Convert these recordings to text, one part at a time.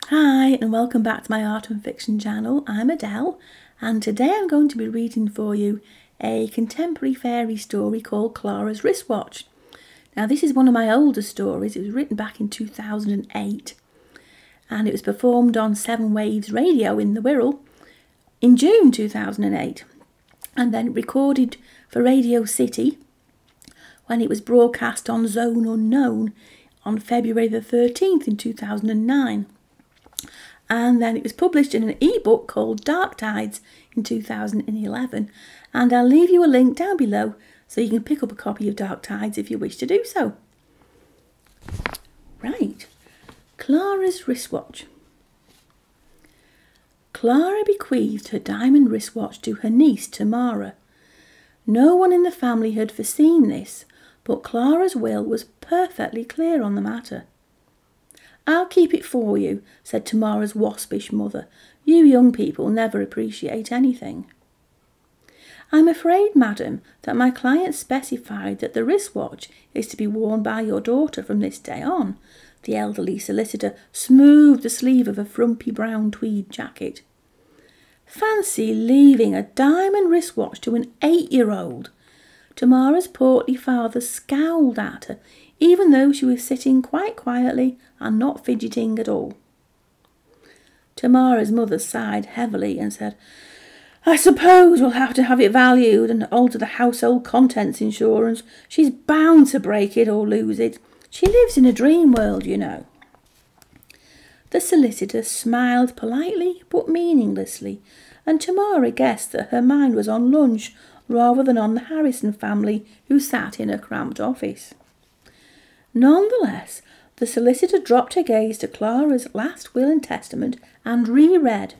Hi and welcome back to my art and fiction channel. I'm Adele and today I'm going to be reading for you a contemporary fairy story called Clara's Wristwatch. Now this is one of my older stories. It was written back in 2008 and it was performed on Seven Waves Radio in the Wirral in June 2008 and then recorded for Radio City when it was broadcast on Zone Unknown on February the 13th in 2009. And then it was published in an ebook called Dark Tides in 2011, and I'll leave you a link down below so you can pick up a copy of Dark Tides if you wish to do so. Right, Clara's wristwatch. Clara bequeathed her diamond wristwatch to her niece Tamara. No one in the family had foreseen this, but Clara's will was perfectly clear on the matter. "I'll keep it for you," said Tamara's waspish mother. "You young people never appreciate anything." "I'm afraid, madam, that my client specified that the wristwatch is to be worn by your daughter from this day on." The elderly solicitor smoothed the sleeve of a frumpy brown tweed jacket. "Fancy leaving a diamond wristwatch to an 8-year-old. Tamara's portly father scowled at her, even though she was sitting quite quietly and not fidgeting at all. Tamara's mother sighed heavily and said, "I suppose we'll have to have it valued and alter the household contents insurance. She's bound to break it or lose it. She lives in a dream world, you know." The solicitor smiled politely but meaninglessly, and Tamara guessed that her mind was on lunch rather than on the Harrison family who sat in a cramped office. Nonetheless, the solicitor dropped her gaze to Clara's last will and testament and reread,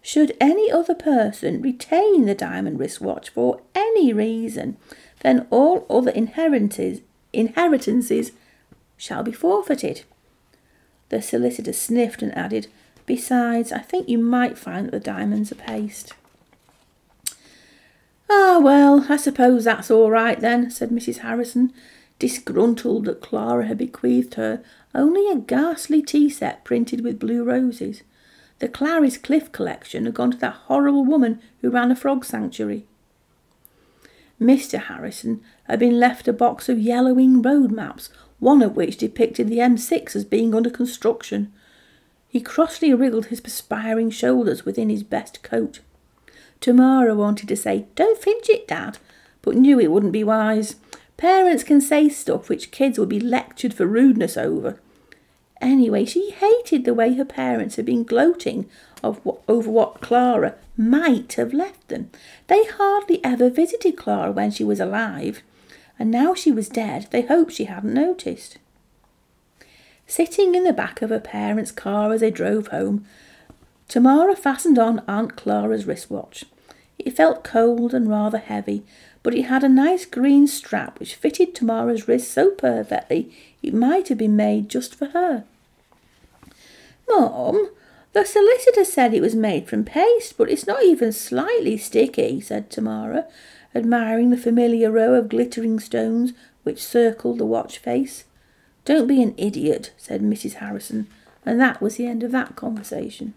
"Should any other person retain the diamond wristwatch for any reason, then all other inheritances shall be forfeited." The solicitor sniffed and added, "Besides, I think you might find that the diamonds are paste." "Ah, well, I suppose that's all right then," said Mrs. Harrison, disgruntled that Clara had bequeathed her only a ghastly tea set printed with blue roses. The Clary's Cliff collection had gone to that horrible woman who ran a frog sanctuary. Mr. Harrison had been left a box of yellowing road maps, one of which depicted the M6 as being under construction. He crossly wriggled his perspiring shoulders within his best coat. Tamara wanted to say, "Don't fidget, Dad," but knew it wouldn't be wise. Parents can say stuff which kids will be lectured for rudeness over. Anyway, she hated the way her parents had been gloating over what Clara might have left them. They hardly ever visited Clara when she was alive, and now she was dead, they hoped she hadn't noticed. Sitting in the back of her parents' car as they drove home, Tamara fastened on Aunt Clara's wristwatch. It felt cold and rather heavy, but it had a nice green strap which fitted Tamara's wrist so perfectly it might have been made just for her. "Mum, the solicitor said it was made from paste, but it's not even slightly sticky," said Tamara, admiring the familiar row of glittering stones which circled the watch face. "Don't be an idiot," said Mrs. Harrison, and that was the end of that conversation.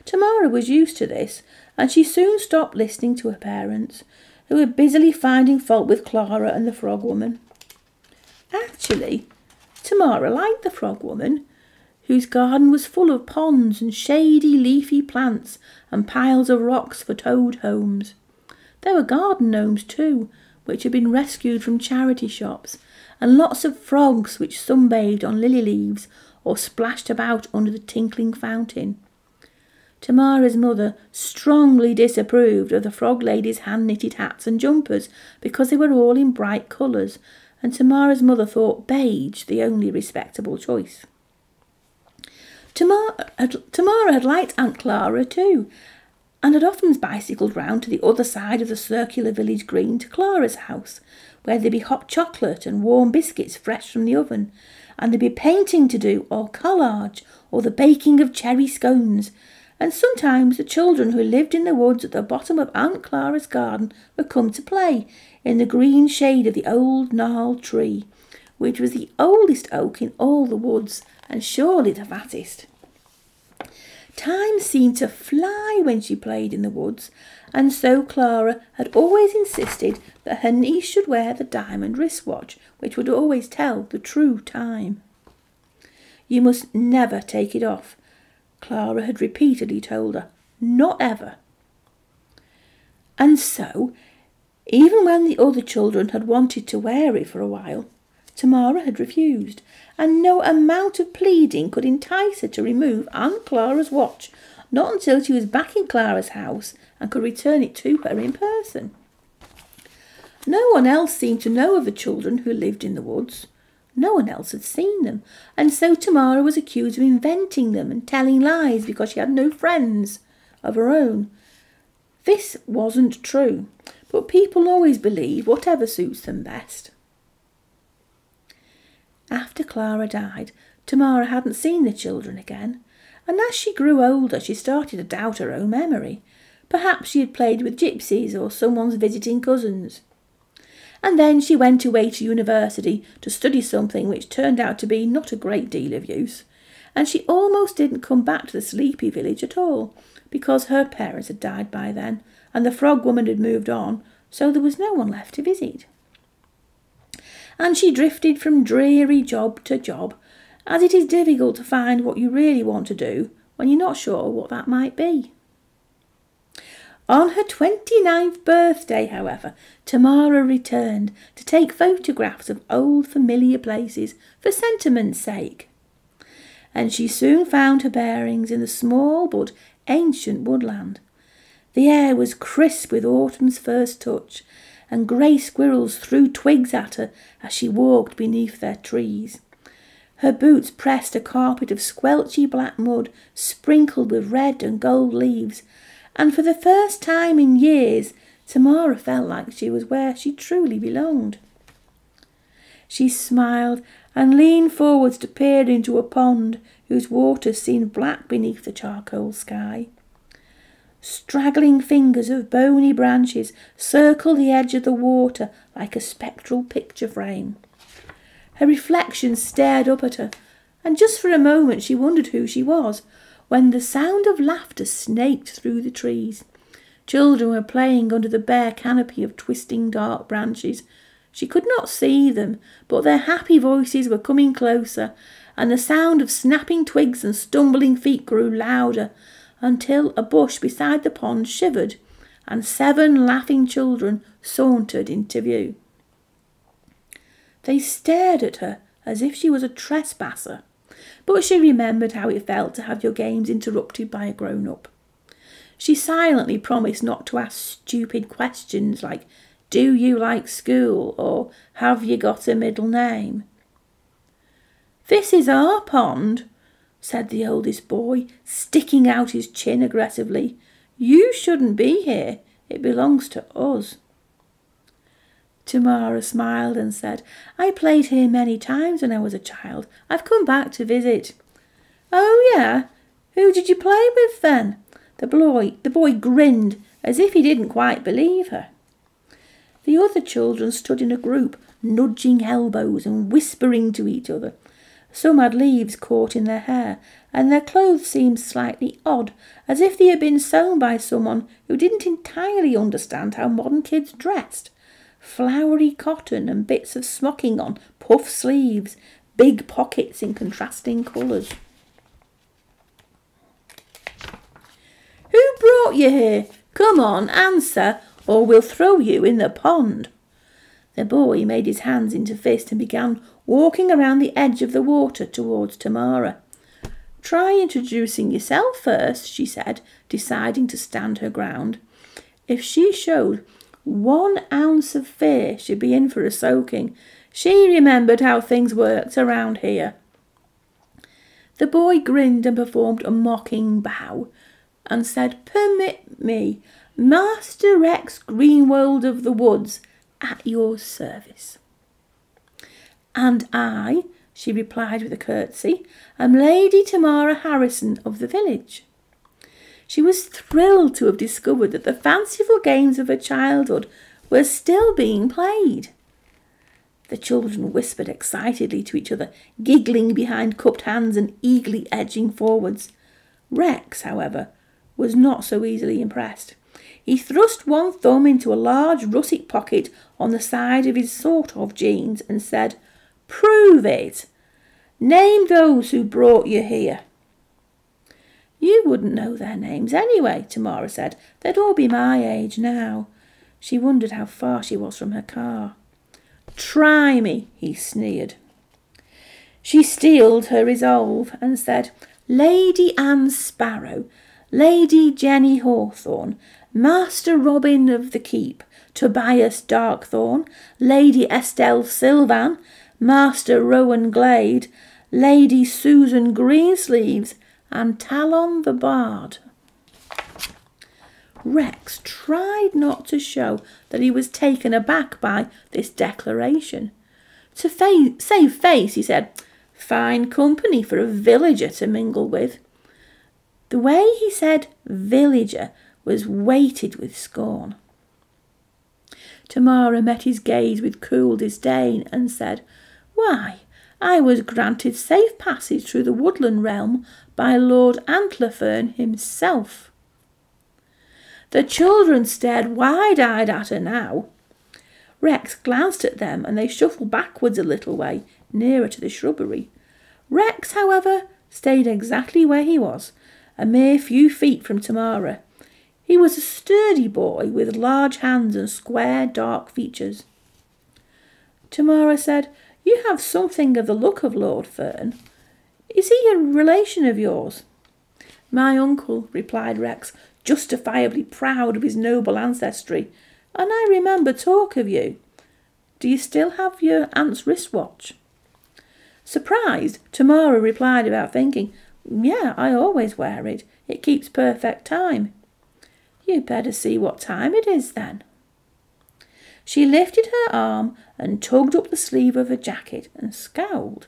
Tamara was used to this, and she soon stopped listening to her parents, who were busily finding fault with Clara and the frog woman. Actually, Tamara liked the frog woman, whose garden was full of ponds and shady leafy plants and piles of rocks for toad homes. There were garden gnomes too, which had been rescued from charity shops, and lots of frogs which sunbathed on lily leaves or splashed about under the tinkling fountain. Tamara's mother strongly disapproved of the frog lady's hand-knitted hats and jumpers because they were all in bright colours, and Tamara's mother thought beige the only respectable choice. Tamara had liked Aunt Clara too, and had often bicycled round to the other side of the circular village green to Clara's house, where there'd be hot chocolate and warm biscuits fresh from the oven, and there'd be painting to do, or collage, or the baking of cherry scones, and sometimes the children who lived in the woods at the bottom of Aunt Clara's garden would come to play in the green shade of the old gnarled tree, which was the oldest oak in all the woods and surely the fattest. Time seemed to fly when she played in the woods, and so Clara had always insisted that her niece should wear the diamond wristwatch, which would always tell the true time. "You must never take it off," Clara had repeatedly told her. "Not ever." And so, even when the other children had wanted to wear it for a while, Tamara had refused, and no amount of pleading could entice her to remove Aunt Clara's watch, not until she was back in Clara's house and could return it to her in person. No one else seemed to know of the children who lived in the woods. No one else had seen them, and so Tamara was accused of inventing them and telling lies because she had no friends of her own. This wasn't true, but people always believe whatever suits them best. After Clara died, Tamara hadn't seen the children again, and as she grew older she started to doubt her own memory. Perhaps she had played with gypsies or someone's visiting cousins. And then she went away to university to study something which turned out to be not a great deal of use, and she almost didn't come back to the sleepy village at all, because her parents had died by then, and the frog woman had moved on, so there was no one left to visit. And she drifted from dreary job to job, as it is difficult to find what you really want to do when you're not sure what that might be. On her 29th birthday, however, Tamara returned to take photographs of old familiar places for sentiment's sake. And she soon found her bearings in the small but ancient woodland. The air was crisp with autumn's first touch, and grey squirrels threw twigs at her as she walked beneath their trees. Her boots pressed a carpet of squelchy black mud sprinkled with red and gold leaves, and for the first time in years Tamara felt like she was where she truly belonged. She smiled and leaned forwards to peer into a pond whose waters seemed black beneath the charcoal sky. Straggling fingers of bony branches circled the edge of the water like a spectral picture frame. Her reflection stared up at her, and just for a moment she wondered who she was, when the sound of laughter snaked through the trees. Children were playing under the bare canopy of twisting dark branches. She could not see them, but their happy voices were coming closer, and the sound of snapping twigs and stumbling feet grew louder, until a bush beside the pond shivered, and 7 laughing children sauntered into view. They stared at her as if she was a trespasser, but she remembered how it felt to have your games interrupted by a grown-up. She silently promised not to ask stupid questions like, "Do you like school?" or "Have you got a middle name?" "This is our pond," said the oldest boy, sticking out his chin aggressively. "You shouldn't be here. It belongs to us." Tamara smiled and said, "I played here many times when I was a child. I've come back to visit." "Oh, yeah? Who did you play with then?" The boy grinned as if he didn't quite believe her. The other children stood in a group, nudging elbows and whispering to each other. Some had leaves caught in their hair, and their clothes seemed slightly odd, as if they had been sewn by someone who didn't entirely understand how modern kids dressed. Flowery cotton and bits of smocking on puff sleeves, big pockets in contrasting colours. "Who brought you here? Come on, answer, or we'll throw you in the pond." The boy made his hands into fists and began walking around the edge of the water towards Tamara. "Try introducing yourself first," she said, deciding to stand her ground. If she showed 1 ounce of fear, she'd be in for a soaking. She remembered how things worked around here. The boy grinned and performed a mocking bow and said, "Permit me, Master Rex Greenwold of the Woods, at your service." "And I," she replied with a curtsy, "am Lady Tamara Harrison of the village." She was thrilled to have discovered that the fanciful games of her childhood were still being played. The children whispered excitedly to each other, giggling behind cupped hands and eagerly edging forwards. Rex, however, was not so easily impressed. He thrust one thumb into a large russet pocket on the side of his sort of jeans and said, "Prove it. Name those who brought you here." "You wouldn't know their names anyway," Tamara said. "They'd all be my age now." She wondered how far she was from her car. "Try me," he sneered. She steeled her resolve and said, "Lady Anne Sparrow, Lady Jenny Hawthorne, Master Robin of the Keep, Tobias Darkthorn, Lady Estelle Sylvan, Master Rowan Glade, Lady Susan Greensleeves, and Talon the Bard." Rex tried not to show that he was taken aback by this declaration. To save face, he said, "Fine company for a villager to mingle with." The way he said villager was weighted with scorn. Tamara met his gaze with cool disdain and said, "Why, I was granted safe passage through the woodland realm by Lord Antlerfern himself." The children stared wide-eyed at her now. Rex glanced at them and they shuffled backwards a little way, nearer to the shrubbery. Rex, however, stayed exactly where he was, a mere few feet from Tamara. He was a sturdy boy with large hands and square, dark features. Tamara said, "You have something of the look of Lord Fern. Is he a relation of yours?" "My uncle," replied Rex, justifiably proud of his noble ancestry, "and I remember talk of you. Do you still have your aunt's wristwatch?" Surprised, Tamara replied without thinking, "Yeah, I always wear it. It keeps perfect time." "You'd better see what time it is then." She lifted her arm and tugged up the sleeve of her jacket and scowled.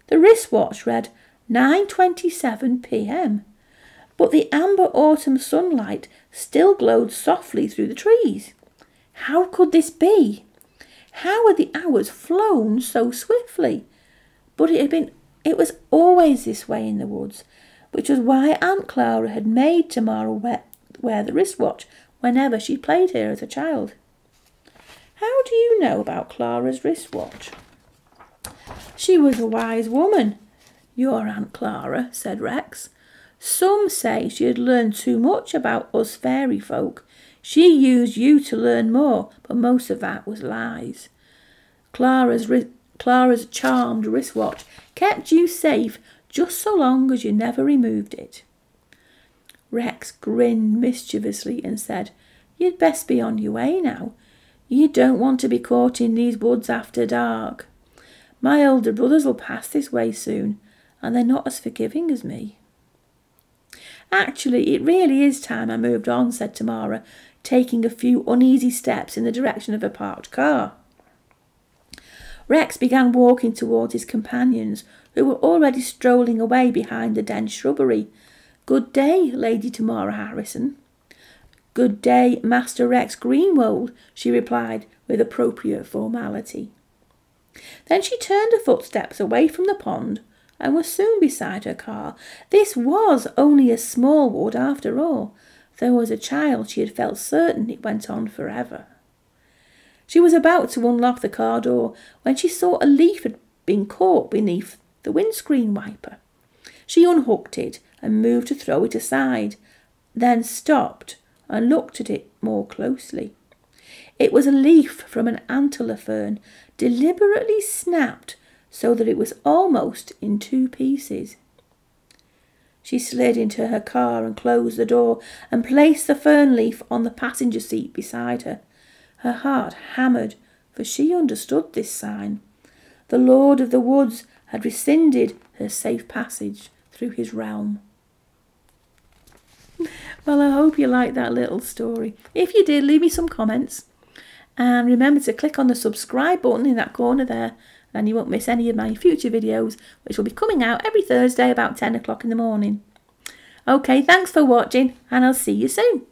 The wristwatch read 9:27 p.m, but the amber autumn sunlight still glowed softly through the trees. How could this be? How had the hours flown so swiftly? But it was always this way in the woods, which was why Aunt Clara had made Tamara wear the wristwatch whenever she played here as a child. "How do you know about Clara's wristwatch?" "She was a wise woman, your Aunt Clara," said Rex. "Some say she had learned too much about us fairy folk. She used you to learn more, but most of that was lies. Clara's charmed wristwatch kept you safe just so long as you never removed it." Rex grinned mischievously and said, "You'd best be on your way now. You don't want to be caught in these woods after dark. My older brothers will pass this way soon, and they're not as forgiving as me." "Actually, it really is time I moved on," said Tamara, taking a few uneasy steps in the direction of a parked car. Rex began walking towards his companions, who were already strolling away behind the dense shrubbery. "Good day, Lady Tamara Harrison." "Good day, Master Rex Greenwold," she replied with appropriate formality. Then she turned her footsteps away from the pond and was soon beside her car. This was only a small wood after all. Though as a child she had felt certain it went on forever. She was about to unlock the car door when she saw a leaf had been caught beneath the windscreen wiper. She unhooked it and moved to throw it aside, then stopped and looked at it more closely. It was a leaf from an antler fern, deliberately snapped so that it was almost in two pieces. She slid into her car and closed the door and placed the fern leaf on the passenger seat beside her. Her heart hammered, for she understood this sign. The Lord of the Woods had rescinded her safe passage through his realm. Well, I hope you liked that little story. If you did, leave me some comments. And remember to click on the subscribe button in that corner there, and you won't miss any of my future videos, which will be coming out every Thursday about 10 o'clock in the morning. Okay, thanks for watching, and I'll see you soon.